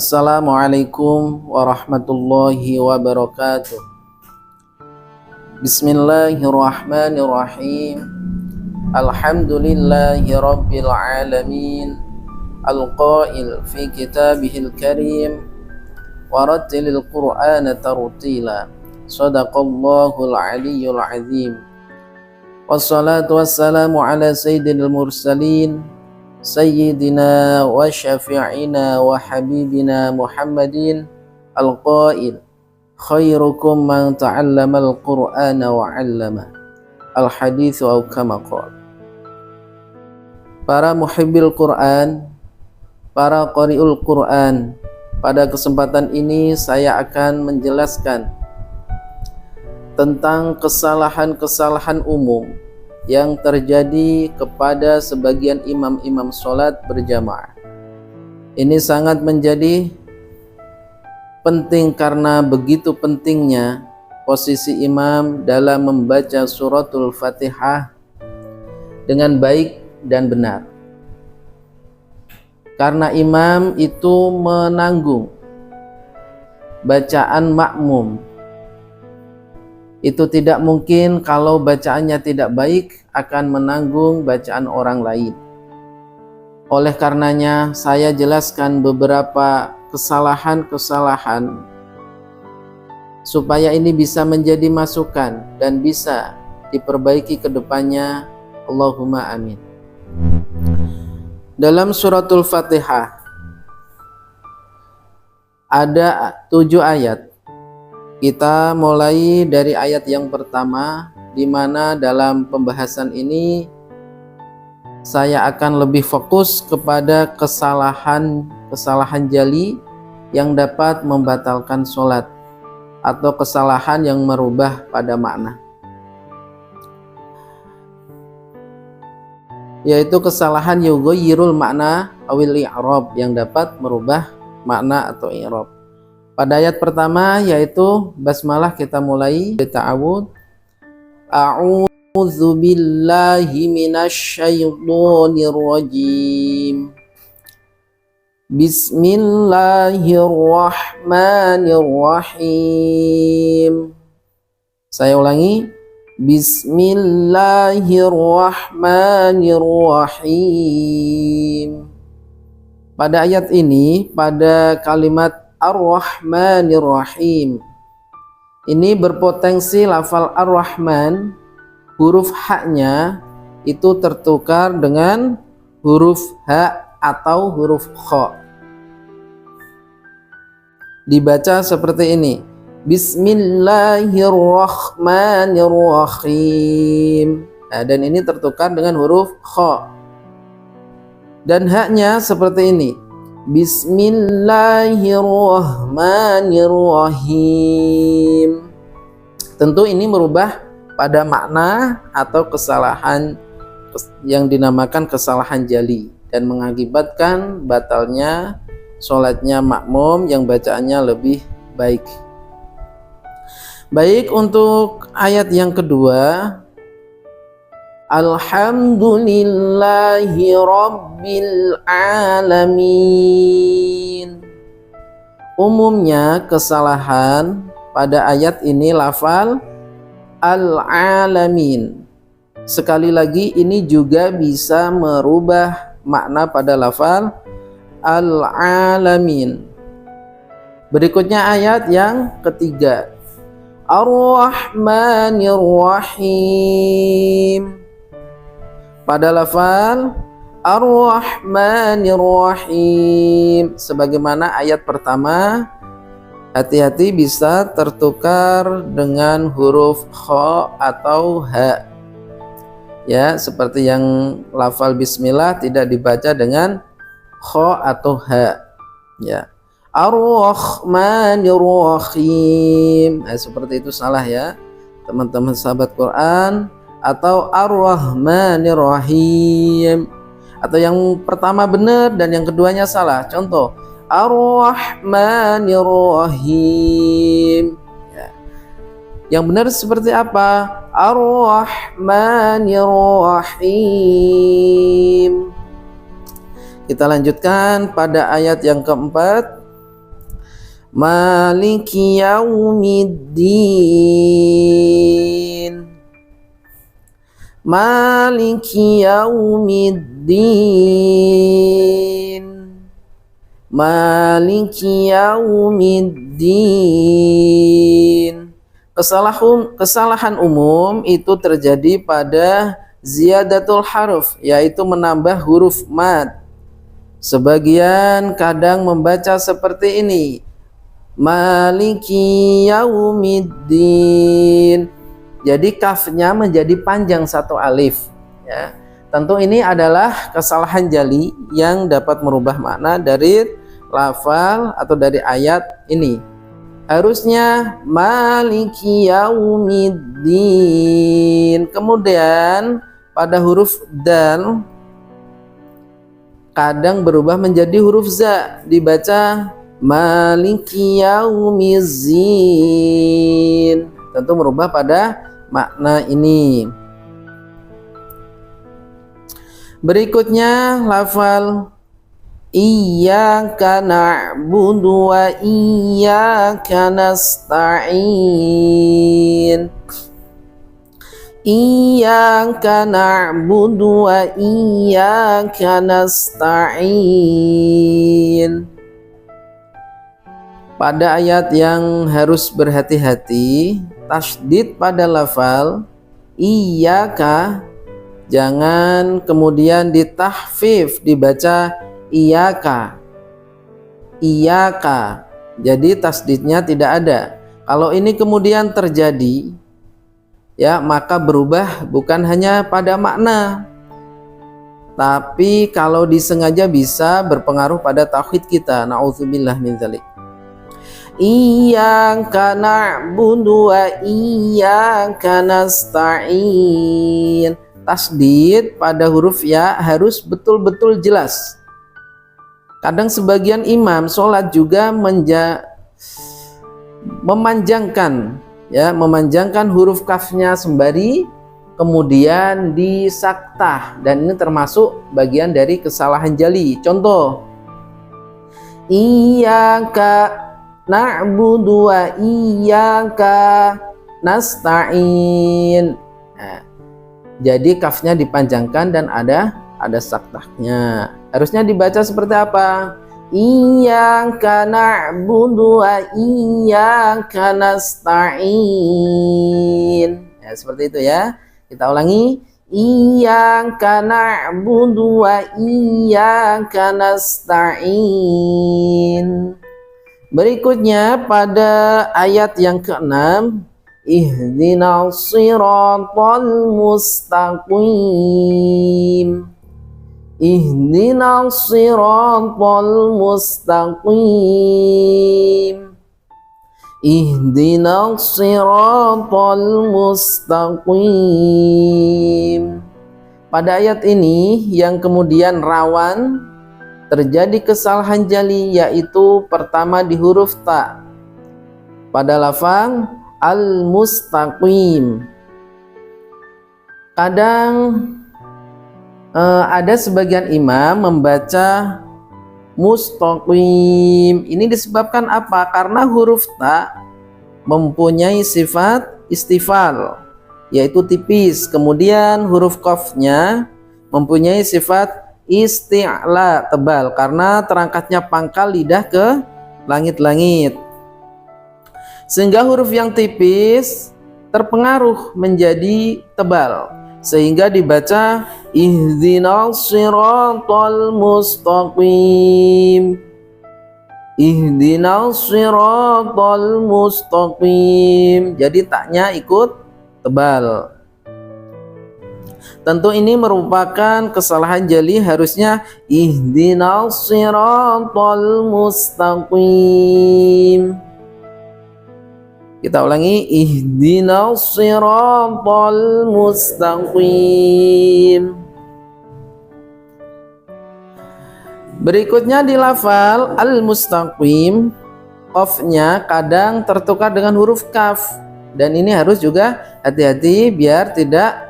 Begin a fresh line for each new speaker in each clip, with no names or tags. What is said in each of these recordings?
Assalamualaikum warahmatullahi wabarakatuh. Bismillahirrahmanirrahim. Alhamdulillahi rabbil alamin. Al-qail fi kitabihil karim. Warattilil qur'ana tartila. Sadaqallahul aliyyul azim. Wassalatu wassalamu ala sayyidil mursalin Sayyidina wa syafi'ina wa habibina Muhammadin al-qail khairukum man ta'allama al-Qur'ana wa 'allama al-hadits aw kama qala. Para muhibbil Quran, para qari'ul Quran, pada kesempatan ini saya akan menjelaskan tentang kesalahan-kesalahan umum yang terjadi kepada sebagian imam-imam sholat berjamaah. Ini sangat menjadi penting karena begitu pentingnya posisi imam dalam membaca suratul Fatihah dengan baik dan benar. Karena imam itu menanggung bacaan makmum. Itu tidak mungkin kalau bacaannya tidak baik akan menanggung bacaan orang lain. Oleh karenanya saya jelaskan beberapa kesalahan-kesalahan supaya ini bisa menjadi masukan dan bisa diperbaiki ke depannya. Allahumma amin. Dalam suratul Fatihah ada 7 ayat. Kita mulai dari ayat yang pertama, di mana dalam pembahasan ini saya akan lebih fokus kepada kesalahan jali yang dapat membatalkan sholat atau kesalahan yang merubah pada makna, yaitu kesalahan yughayyirul makna awil i'rab, yang dapat merubah makna atau i'rab. Pada ayat pertama yaitu basmalah, kita mulai ta'awud. A'udzu billahi minasy syaithanir rajim. Bismillahirrahmanirrahim. Saya ulangi. Bismillahirrahmanirrahim. Pada ayat ini, pada kalimat Ar-Rahmanir Rahim, ini berpotensi lafal Ar-Rahman, huruf H-nya itu tertukar dengan huruf H atau huruf Kha. Dibaca seperti ini. Bismillahirrahmanirrahim. Nah, dan ini tertukar dengan huruf Kha. Dan H-nya seperti ini. Bismillahirrahmanirrahim. Tentu ini merubah pada makna atau kesalahan yang dinamakan kesalahan jali dan mengakibatkan batalnya sholatnya makmum yang bacaannya lebih baik. Baik, untuk ayat yang kedua, Alhamdulillahi Rabbil Alamin. Umumnya kesalahan pada ayat ini lafal Al-Alamin. Sekali lagi ini juga bisa merubah makna pada lafal Al-Alamin. Berikutnya ayat yang ketiga, Ar-Rahmanir-Rahim. Pada lafal Ar-Rahmanir-Rahim, sebagaimana ayat pertama, hati-hati bisa tertukar dengan huruf Kha atau H. Ya, seperti yang lafal bismillah tidak dibaca dengan Kha atau H. Ya. Ar-Rahmanir-Rahim. Seperti itu salah ya, teman-teman sahabat Quran. Atau Ar-Rahmanir-Rahim, atau yang pertama benar dan yang keduanya salah. Contoh Ar-Rahmanir-Rahim ya. Yang benar seperti apa? Ar-Rahmanir-Rahim. Kita lanjutkan pada ayat yang keempat. Maliki yaumiddin. Maliki yaumiddin. Maliki yaumiddin. Kesalahan umum itu terjadi pada ziyadatul haruf, yaitu menambah huruf mad. Sebagian kadang membaca seperti ini, Maliki yaumiddin. Jadi kafnya menjadi panjang satu alif, ya. Tentu ini adalah kesalahan jali yang dapat merubah makna dari lafal atau dari ayat ini. Harusnya Maliki yaumiddin. Kemudian pada huruf dal kadang berubah menjadi huruf za, dibaca Maliki yaumizzin. Tentu merubah pada makna ini. Berikutnya lafal Iyyaka na'budu wa iyyaka nasta'in. Iyyaka na'budu wa iyyaka nasta'in. Pada ayat yang harus berhati-hati, tasydid pada lafal iyyaka jangan kemudian ditahfif, dibaca iyyaka. Iyyaka. Jadi tasydidnya tidak ada. Kalau ini kemudian terjadi, ya, maka berubah bukan hanya pada makna, tapi kalau disengaja bisa berpengaruh pada tauhid kita. Na'udzubillah min dzalik. Iyyaka na'budu wa iyyaka nasta'in. Tasydid pada huruf ya harus betul-betul jelas. Kadang sebagian imam sholat juga memanjangkan, ya, memanjangkan huruf kafnya sembari kemudian disaktah, dan ini termasuk bagian dari kesalahan jali. Contoh, Iyyaka na'budu wa iyyaka nasta'in. Nah, jadi kafnya dipanjangkan dan ada saktahnya. Harusnya dibaca seperti apa? Iyyaka na'budu wa iyyaka nasta'in. Ya, seperti itu ya. Kita ulangi. Iyyaka na'budu wa iyyaka nasta'in. Berikutnya pada ayat yang ke-6, Ihdinas siratal mustaqim. Ihdinas siratal mustaqim. Ihdinas siratal mustaqim. Pada ayat ini yang kemudian rawan terjadi kesalahan jali, yaitu pertama di huruf ta pada lafaz al-mustaqim. Kadang ada sebagian imam membaca mustaqim. Ini disebabkan apa? Karena huruf ta mempunyai sifat istifal, yaitu tipis. Kemudian huruf qafnya mempunyai sifat isti'la, tebal, karena terangkatnya pangkal lidah ke langit-langit, sehingga huruf yang tipis terpengaruh menjadi tebal, sehingga dibaca ihdinas siratal mustaqim. Ihdinas siratal mustaqim. Jadi taknya ikut tebal. Tentu ini merupakan kesalahan jali, harusnya ihdinas siratal mustaqim. Kita ulangi, ihdinas siratal mustaqim. Berikutnya di lafal al-mustaqim, qafnya kadang tertukar dengan huruf kaf, dan ini harus juga hati-hati biar tidak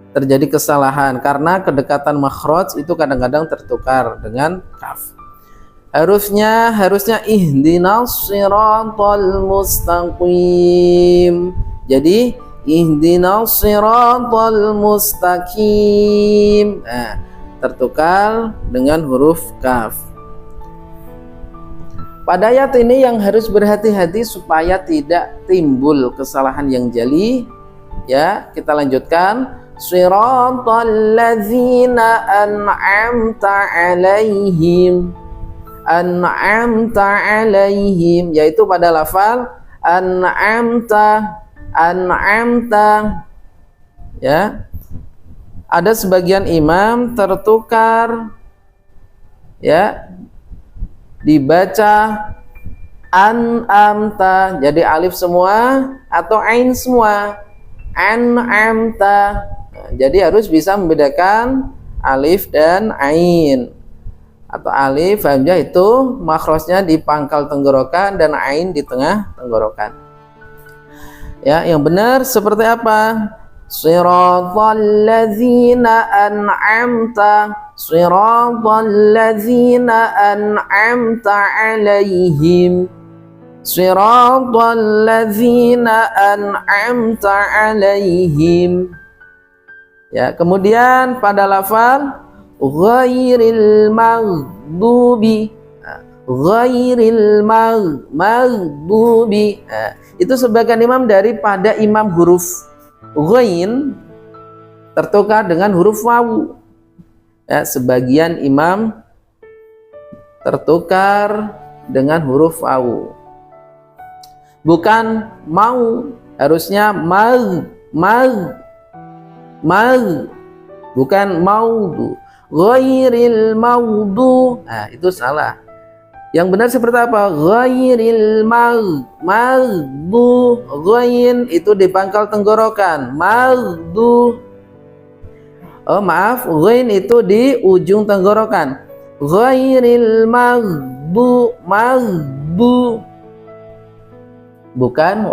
terjadi kesalahan, karena kedekatan makhraj itu kadang-kadang tertukar dengan kaf. Harusnya ihdinas siratal mustaqim. Jadi ihdinas siratal mustaqim. Nah, tertukar dengan huruf kaf. Pada ayat ini yang harus berhati-hati supaya tidak timbul kesalahan yang jeli. Ya, kita lanjutkan. Siratal ladzina an'amta 'alaihim. An'amta 'alaihim, yaitu pada lafal an'amta. Ya. Ada sebagian imam tertukar, ya, dibaca an'amta, jadi alif semua atau ain semua. An'amta. Nah, jadi harus bisa membedakan alif dan ain. Atau alif hamzah itu makhrajnya di pangkal tenggorokan dan ain di tengah tenggorokan. Ya, yang benar seperti apa? Siratal ladzina an'amta, siratal ladzina an'amta 'alaihim, siratal ladzina an'amta 'alaihim. Ya, kemudian pada lafal ghairil maghdubi, ghairil maghdubi. Itu sebagian imam daripada imam huruf ghain tertukar dengan huruf wawu. Ya, sebagian imam tertukar dengan huruf wawu. Bukan mau, harusnya mag, bukan maudu. Ghairil maudu. Nah, itu salah. Yang benar seperti apa? Ghairil maghdu. Ghain itu di pangkal tenggorokan. Maghdu. Oh, maaf, ghain itu di ujung tenggorokan. Ghairil maghdu. Bukan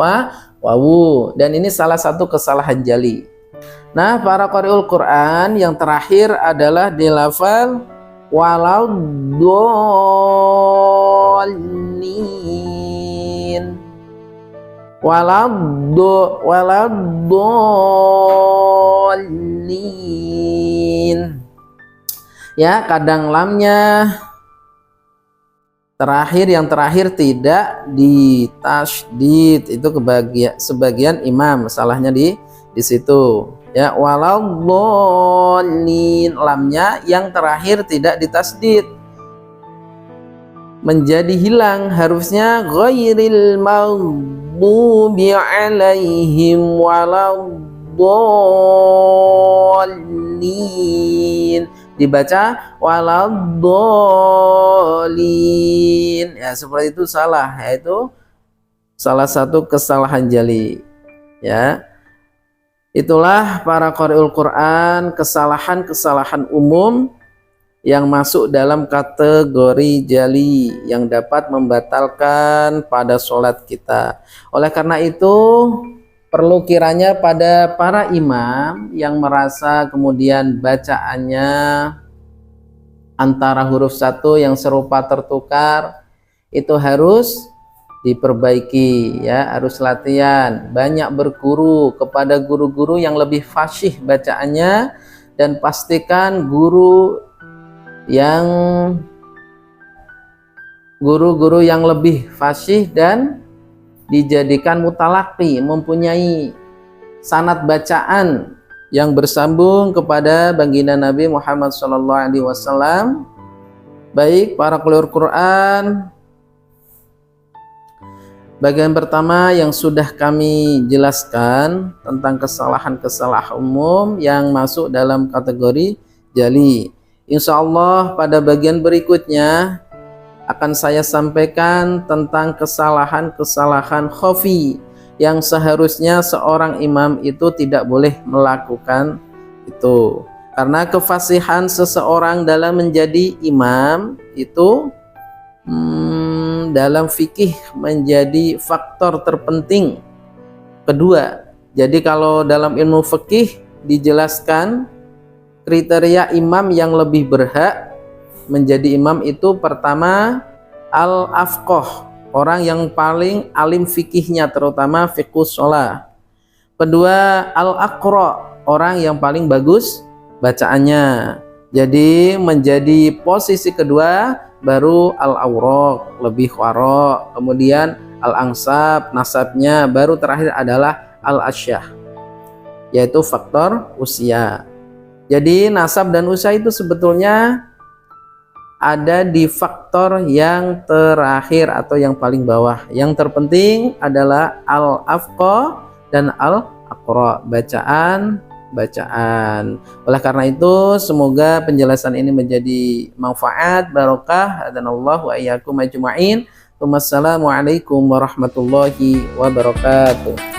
wawu. Dan ini salah satu kesalahan jali. Nah, para qari'ul Quran yang terakhir adalah di lafal waladdallin. Waladdallin. Ya, kadang lamnya yang terakhir tidak ditasydid. Itu sebagian imam salahnya di situ. Ya, waladdallin, lamnya yang terakhir tidak ditasydid, menjadi hilang. Harusnya ghairil maghdubi 'alaihim waladdallin, dibaca waladdallin. Ya, seperti itu salah, yaitu salah satu kesalahan jali. Ya, itulah para qari'ul Quran, kesalahan-kesalahan umum yang masuk dalam kategori jali yang dapat membatalkan pada sholat kita. Oleh karena itu, perlu kiranya pada para imam yang merasa kemudian bacaannya antara huruf satu yang serupa tertukar, itu harus diperbaiki, ya, harus latihan, banyak berguru kepada guru-guru yang lebih fasih bacaannya, dan pastikan guru yang lebih fasih dan dijadikan mutalaqi, mempunyai sanad bacaan yang bersambung kepada baginda Nabi Muhammad SAW. Baik para qari'ul Quran, bagian pertama yang sudah kami jelaskan tentang kesalahan-kesalahan umum yang masuk dalam kategori jali. Insya Allah pada bagian berikutnya akan saya sampaikan tentang kesalahan-kesalahan khafi yang seharusnya seorang imam itu tidak boleh melakukan itu. Karena kefasihan seseorang dalam menjadi imam itu dalam fikih menjadi faktor terpenting kedua. Jadi kalau dalam ilmu fikih dijelaskan kriteria imam yang lebih berhak menjadi imam itu pertama al-afqah, orang yang paling alim fikihnya, terutama fikih sholat. Kedua al-aqra, orang yang paling bagus bacaannya. Jadi menjadi posisi kedua baru al-awraq, lebih waro, kemudian al-ansab, nasabnya, baru terakhir adalah al-asyah, yaitu faktor usia. Jadi nasab dan usia itu sebetulnya ada di faktor yang terakhir atau yang paling bawah. Yang terpenting adalah al-afqa dan al-aqra, bacaan. Oleh karena itu semoga penjelasan ini menjadi manfaat, barokah, dan Allah wa iyyakum ajma'in. Wassalamualaikum warahmatullahi wabarakatuh.